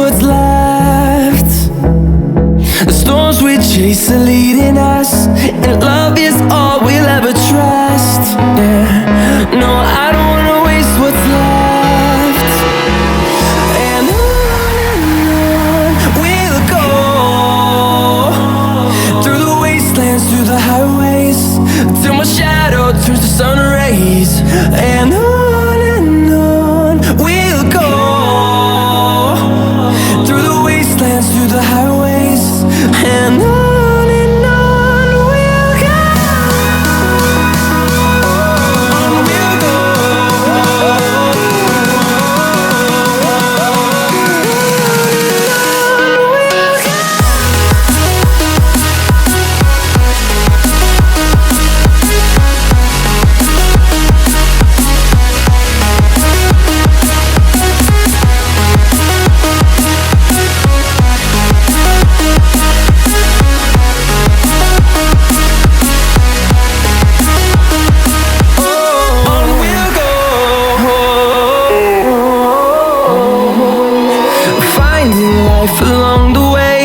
what's left. The storms we chase are leading us, and love is all we'll ever trust. Yeah, no, I don't wanna waste what's left. And on we'll go, through the wastelands, through the highways, till my shadow turns to sun rays. And on we'll go, through the wastelands, through the highways, and on we'll go. On we'll go. Along the way,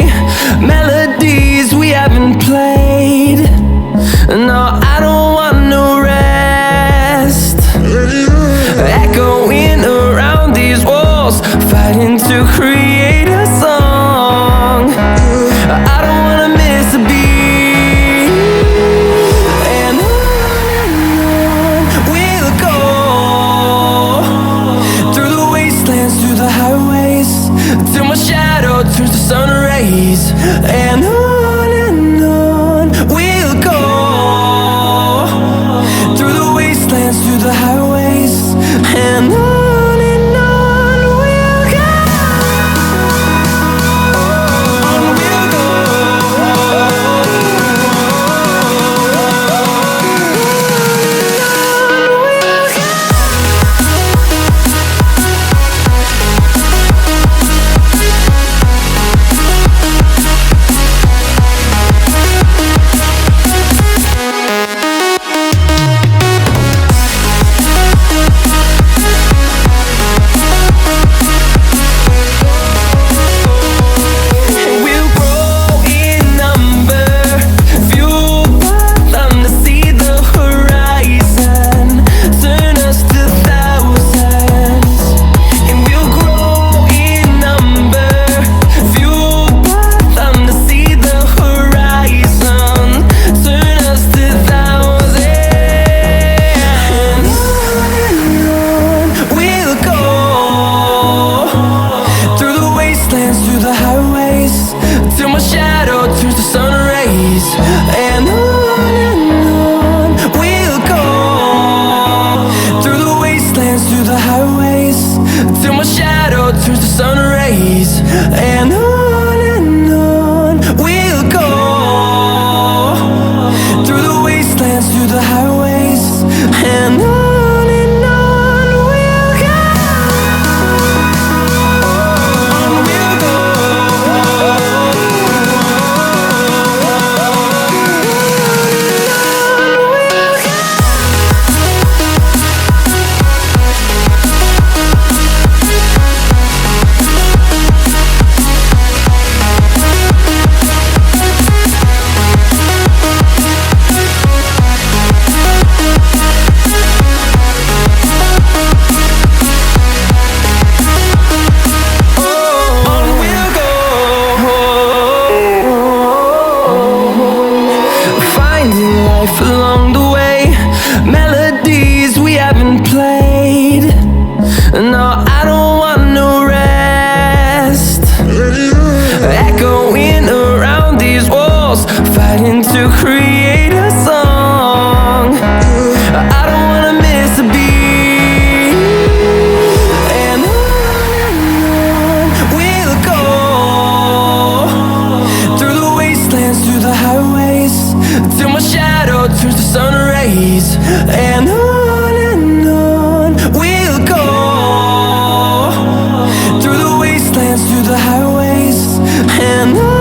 melodies we haven't played. No, I don't want no rest. Echoing around these walls, fighting to create a song. I don't wanna miss a beat. And on we'll go, through the wastelands, through the highways, till my shadow turns to sun rays. And on we'll go, through the wastelands, through the highways, and on we'll go. On we'll go. Through the highways, till my shadow turns to sun rays. And on we'll go, through the wastelands, through the highways, till my shadow turns to sun rays. And on we'll go, through the wastelands, through the highways, and on. Along the way, melodies we haven't played. No, I don't want no rest. Echoing around these walls, fighting to create a song. I don't wanna miss a beat. And on we'll go, through the wastelands, through the highways, till my shadow turns to sun rays. And on we'll go, through the wastelands, through the highways, and on.